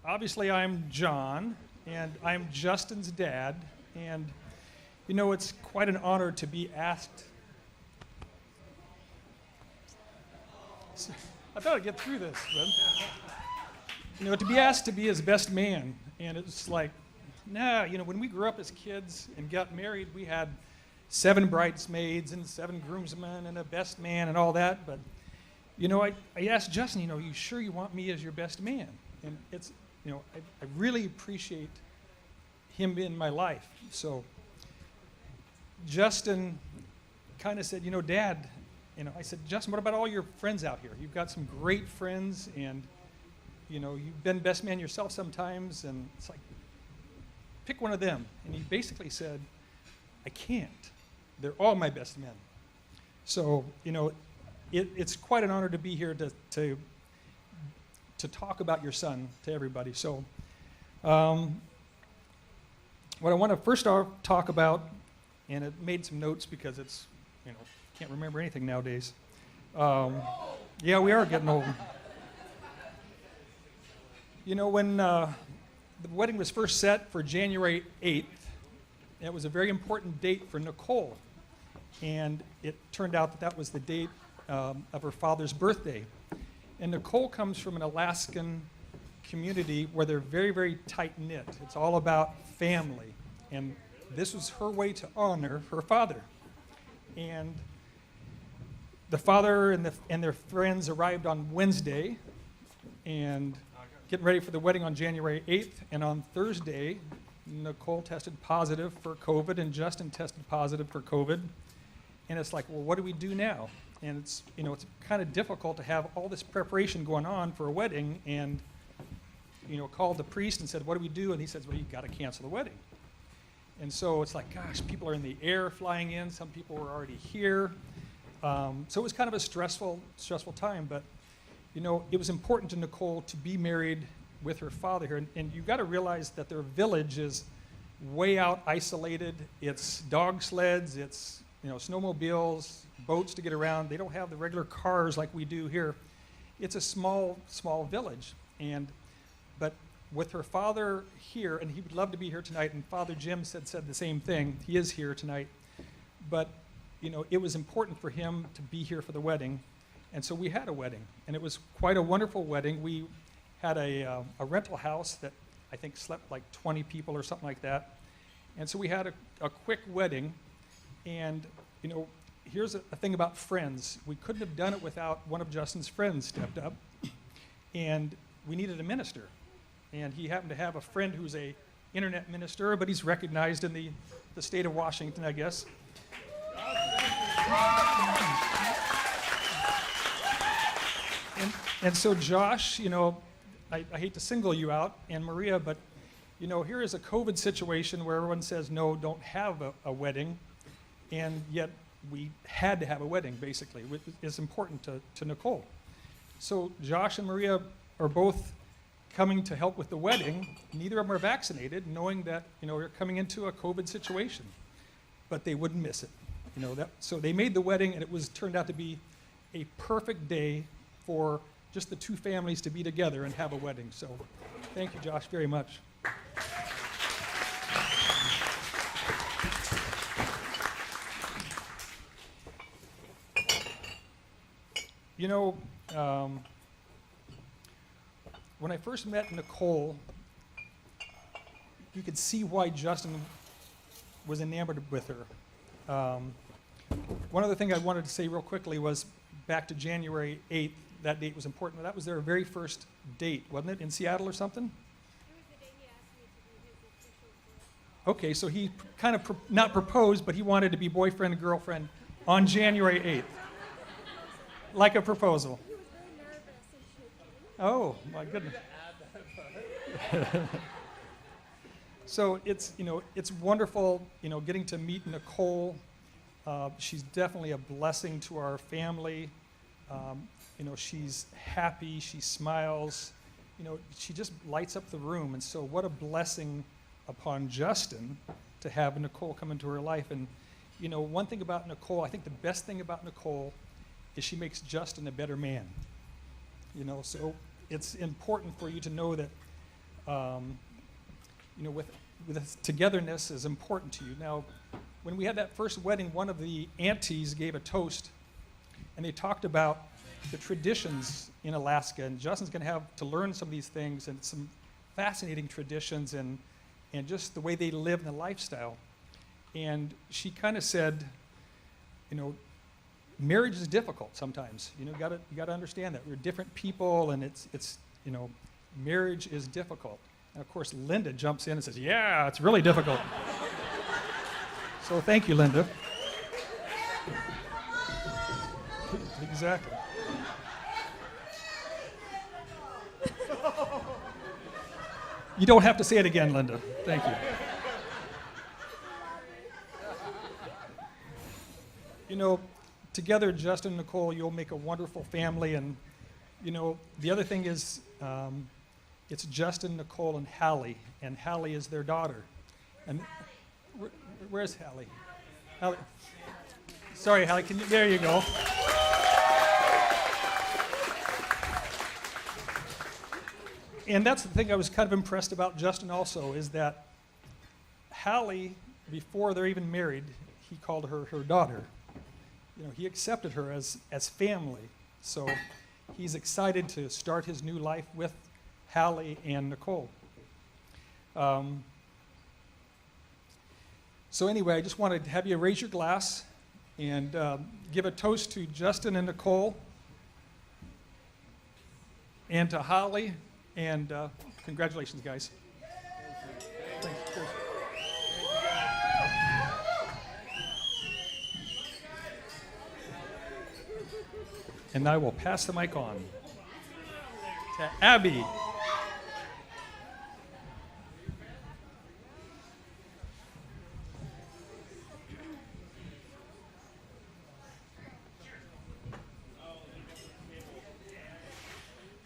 obviously I'm John, and I'm Justin's dad, and you know, it's quite an honor to be asked. I thought I'd get through this, but you know, to be asked to be his best man, and it's like, nah, you know, when we grew up as kids and got married, we had 7 bridesmaids and 7 groomsmen and a best man and all that, but you know, I asked Justin, you know, you sure you want me as your best man? And it's, you know, I really appreciate him in my life. So Justin kind of said, you know, Dad, you know, I said, Justin, what about all your friends out here? You've got some great friends, and you know, you've been best man yourself sometimes, and it's like, pick one of them. And he basically said, I can't. They're all my best men. So, you know, it's quite an honor to be here to talk about your son to everybody. So, what I want to first off talk about, and it made some notes because it's, you know, can't remember anything nowadays. Yeah, we are getting old. You know, when the wedding was first set for January 8th, it was a very important date for Nicole. And it turned out that that was the date of her father's birthday. And Nicole comes from an Alaskan community where they're very, very tight-knit. It's all about family. And this was her way to honor her father. And the father and their friends arrived on Wednesday and getting ready for the wedding on January 8th. And on Thursday, Nicole tested positive for COVID and Justin tested positive for COVID. And it's like, well, what do we do now? And it's, you know, it's kind of difficult to have all this preparation going on for a wedding, and, you know, called the priest and said, what do we do? And he says, well, you've got to cancel the wedding. And so it's like, gosh, people are in the air flying in. Some people were already here. So it was kind of a stressful time. But, you know, it was important to Nicole to be married with her father here. And you've got to realize that their village is way out isolated. It's dog sleds. It's, you know, snowmobiles, boats to get around. They don't have the regular cars like we do here. It's a small village. But with her father here, and he would love to be here tonight, and Father Jim said the same thing. He is here tonight. But, you know, it was important for him to be here for the wedding. And so we had a wedding, and it was quite a wonderful wedding. We had a rental house that I think slept like 20 people or something like that. And so we had a quick wedding. And, you know, here's a thing about friends. We couldn't have done it without one of Justin's friends stepped up, and we needed a minister. And he happened to have a friend who's a internet minister, but he's recognized in the state of Washington, I guess. And so Josh, you know, I hate to single you out, and Maria, but, you know, here is a COVID situation where everyone says, no, don't have a wedding. And yet we had to have a wedding, basically. It's important to Nicole. So Josh and Maria are both coming to help with the wedding. Neither of them are vaccinated, knowing that, you know, we're coming into a COVID situation. But they wouldn't miss it. You know, so they made the wedding, and it turned out to be a perfect day for just the two families to be together and have a wedding. So thank you, Josh, very much. You know, when I first met Nicole, you could see why Justin was enamored with her. One other thing I wanted to say real quickly was back to January 8th, that date was important. That was their very first date, wasn't it, in Seattle or something? It was the day he asked me to be his official girlfriend. Okay, so he kind of not proposed, but he wanted to be boyfriend and girlfriend on January 8th. Like a proposal. He was very nervous and shaking. Oh, my goodness. So it's, you know, it's wonderful, you know, getting to meet Nicole. She's definitely a blessing to our family. You know, she's happy, she smiles. You know, she just lights up the room. And so what a blessing upon Justin to have Nicole come into her life. And, you know, one thing about Nicole, I think the best thing about Nicole is she makes Justin a better man. You know, so it's important for you to know that you know, with this togetherness is important to you. Now, when we had that first wedding, one of the aunties gave a toast, and they talked about the traditions in Alaska, and Justin's going to have to learn some of these things and some fascinating traditions and just the way they live and the lifestyle. And she kind of said, you know, marriage is difficult sometimes. You know, you gotta understand that we're different people, and it's you know, marriage is difficult. And of course, Linda jumps in and says, "Yeah, it's really difficult." So thank you, Linda. Exactly. You don't have to say it again, Linda. Thank you. You know, together, Justin and Nicole, you'll make a wonderful family. And, you know, the other thing is, it's Justin, Nicole, and Hallie. And Hallie is their daughter. And where's Hallie? Hallie. Sorry, Hallie, there you go. And that's the thing I was kind of impressed about Justin also, is that Hallie, before they're even married, he called her her daughter. You know, he accepted her as family. So he's excited to start his new life with Hallie and Nicole. So anyway, I just wanted to have you raise your glass and give a toast to Justin and Nicole and to Holly, and congratulations, guys. Thanks. Cheers. And I will pass the mic on to Abby.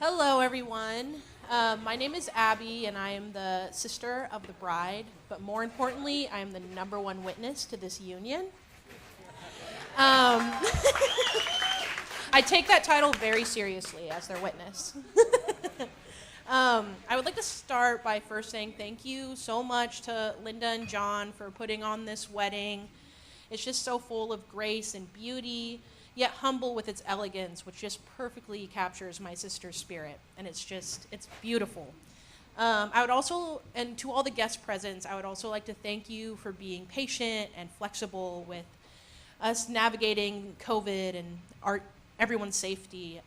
Hello, everyone. My name is Abby, and I am the sister of the bride, but more importantly, I am the #1 witness to this union. I take that title very seriously as their witness. I would like to start by first saying thank you so much to Linda and John for putting on this wedding. It's just so full of grace and beauty, yet humble with its elegance, which just perfectly captures my sister's spirit. And it's beautiful. I would also, and to all the guest presents, I would also like to thank you for being patient and flexible with us navigating COVID and everyone's safety.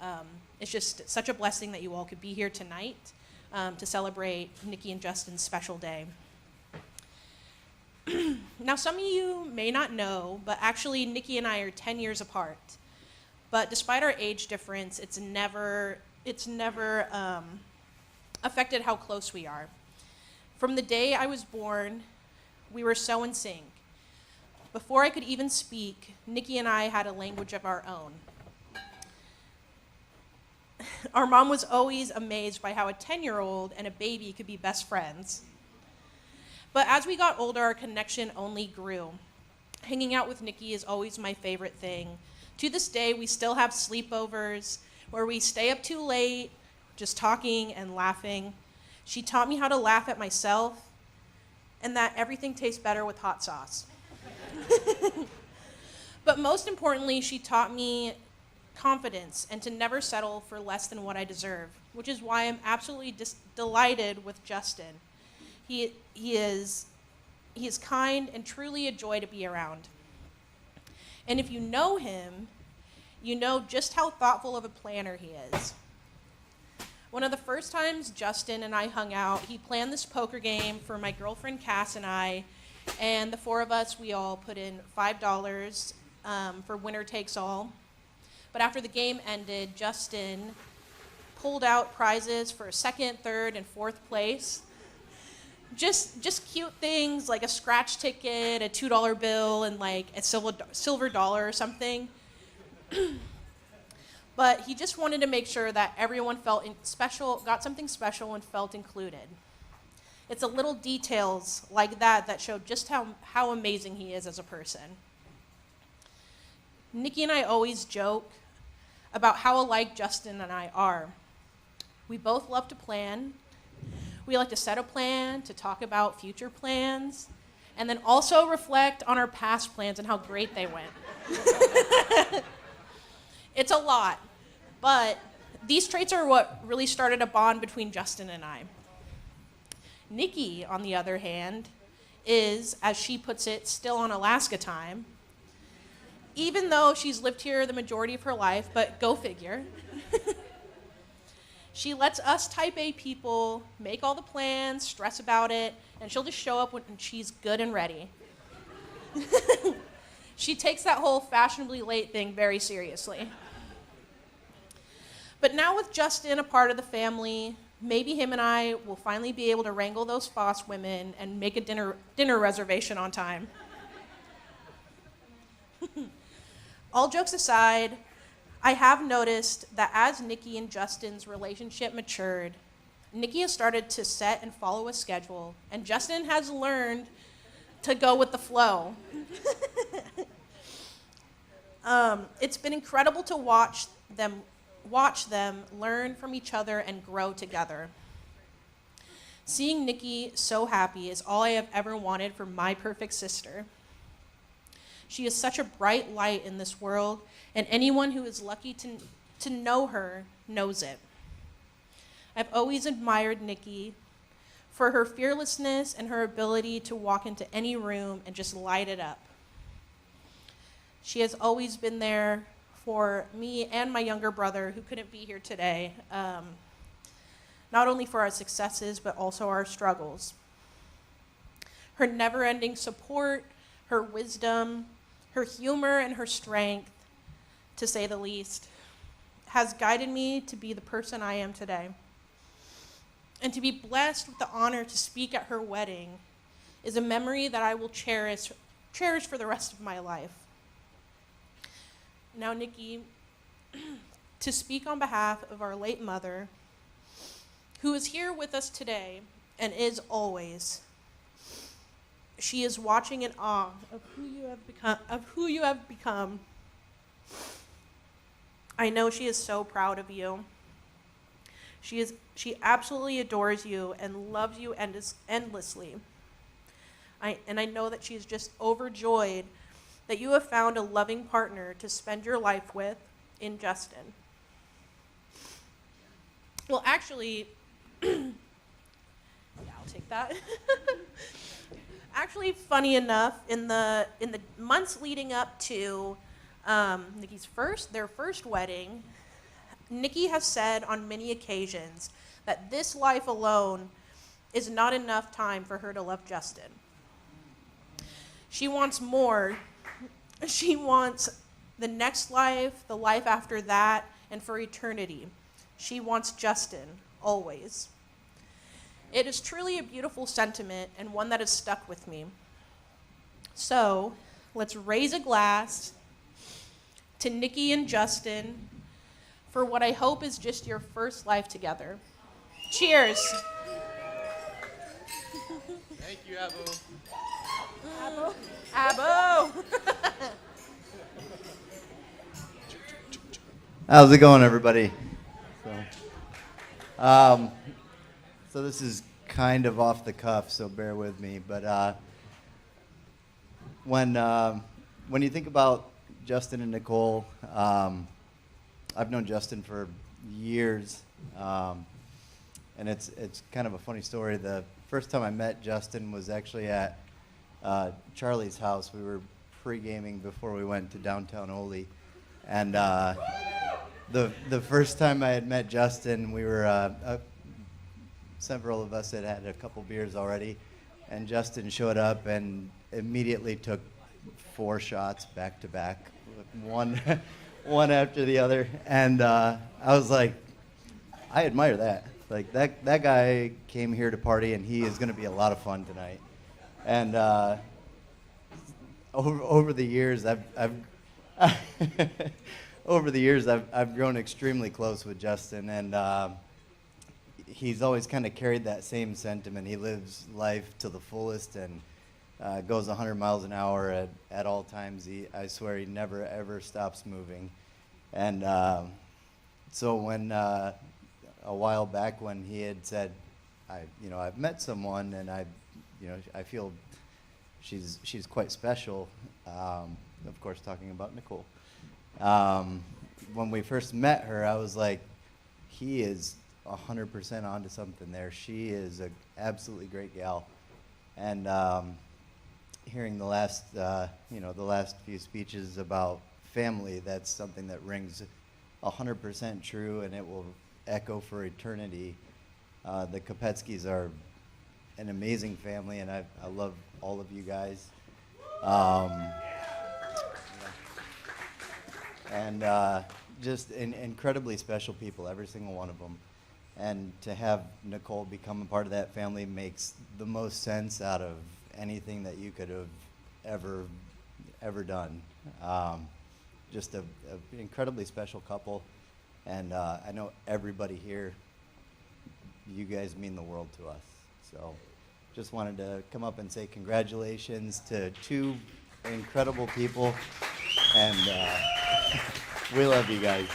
It's just such a blessing that you all could be here tonight to celebrate Nikki and Justin's special day. Now, some of you may not know, but actually Nikki and I are 10 years apart. But despite our age difference, it's never affected how close we are. From the day I was born, we were so in sync. Before I could even speak, Nikki and I had a language of our own. Our mom was always amazed by how a 10-year-old and a baby could be best friends. But as we got older, our connection only grew. Hanging out with Nikki is always my favorite thing. To this day, we still have sleepovers where we stay up too late, just talking and laughing. She taught me how to laugh at myself and that everything tastes better with hot sauce. But most importantly, she taught me confidence and to never settle for less than what I deserve, which is why I'm absolutely delighted with Justin. He is kind and truly a joy to be around. And if you know him, you know just how thoughtful of a planner he is. One of the first times Justin and I hung out, he planned this poker game for my girlfriend Cass and I, and the four of us, we all put in $5 for winner takes all. But after the game ended, Justin pulled out prizes for second, third, and fourth place. Just cute things like a scratch ticket, a $2 bill, and like a silver dollar or something. But he just wanted to make sure that everyone felt special, got something special, and felt included. It's the little details like that show just how amazing he is as a person. Nikki and I always joke about how alike Justin and I are. We both love to plan. We like to set a plan, to talk about future plans, and then also reflect on our past plans and how great they went. It's a lot, but these traits are what really started a bond between Justin and I. Nikki, on the other hand, is, as she puts it, still on Alaska time, even though she's lived here the majority of her life, but go figure. She lets us type A people make all the plans, stress about it, and she'll just show up when she's good and ready. She takes that whole fashionably late thing very seriously. But now with Justin a part of the family, maybe him and I will finally be able to wrangle those Foss women and make a dinner reservation on time. All jokes aside, I have noticed that as Nikki and Justin's relationship matured, Nikki has started to set and follow a schedule, and Justin has learned to go with the flow. It's been incredible to watch them learn from each other and grow together. Seeing Nikki so happy is all I have ever wanted for my perfect sister. She is such a bright light in this world, and anyone who is lucky to know her knows it. I've always admired Nikki for her fearlessness and her ability to walk into any room and just light it up. She has always been there for me and my younger brother, who couldn't be here today, not only for our successes, but also our struggles. Her never-ending support, her wisdom, her humor, and her strength, to say the least, has guided me to be the person I am today. And to be blessed with the honor to speak at her wedding is a memory that I will cherish for the rest of my life. Now, Nikki, to speak on behalf of our late mother, who is here with us today and is always, she is watching in awe of who you have become. I know she is so proud of you. She absolutely adores you and loves you endlessly. And I know that she is just overjoyed that you have found a loving partner to spend your life with in Justin. Well, actually, yeah, I'll take that. Actually, funny enough, in the months leading up to Nikki's their first wedding, Nikki has said on many occasions that this life alone is not enough time for her to love Justin. She wants more. She wants the next life, the life after that, and for eternity. She wants Justin, always. It is truly a beautiful sentiment and one that has stuck with me. So, let's raise a glass to Nikki and Justin for what I hope is just your first life together. Cheers. Thank you, Abu. Abo. How's it going, everybody? So this is kind of off the cuff, so bear with me. But when you think about Justin and Nicole, I've known Justin for years, and it's kind of a funny story. The first time I met Justin was actually at Charlie's house. We were pre-gaming before we went to downtown Ole, and the first time I had met Justin, we were several of us had had a couple beers already, and Justin showed up and immediately took 4 shots back to back, one after the other, and I was like, I admire that. Like that guy came here to party, and he is going to be a lot of fun tonight. And over the years, I've over the years I've grown extremely close with Justin, and he's always kind of carried that same sentiment. He lives life to the fullest and goes 100 miles an hour at all times. I swear he never ever stops moving. And so when a while back when he had said, I've met someone, and I feel she's quite special. Of course, talking about Nicole. When we first met her, I was like, he is 100% onto something there. She is a absolutely great gal, and hearing the last few speeches about family, that's something that rings 100% true, and it will echo for eternity. The Kopetskis are an amazing family, and I love all of you guys. And just incredibly special people, every single one of them. And to have Nicole become a part of that family makes the most sense out of anything that you could have ever done. Just an incredibly special couple, and I know everybody here, you guys mean the world to us. So just wanted to come up and say congratulations to two incredible people, and we love you guys.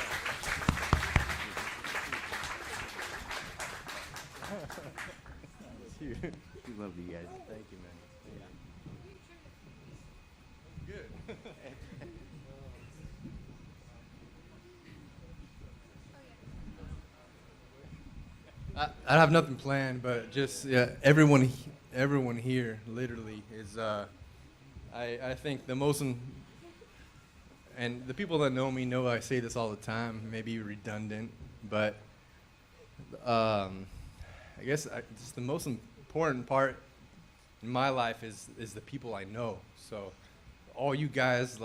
We love you guys. Thank you, man. Good. I have nothing planned, but just everyone here literally is. I think the most, and the people that know me know I say this all the time. Maybe redundant, but I guess just the most important part in my life is the people I know. So all you guys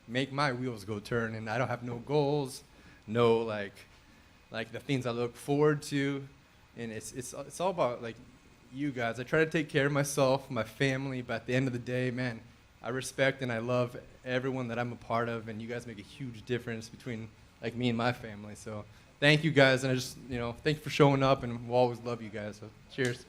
make my wheels go turn, and I don't have no goals, no like the things I look forward to, and it's all about you guys. I try to take care of myself, my family, but at the end of the day, man, I respect and I love everyone that I'm a part of, and you guys make a huge difference between me and my family. So thank you guys, and I just thank you for showing up, and we'll always love you guys. So cheers.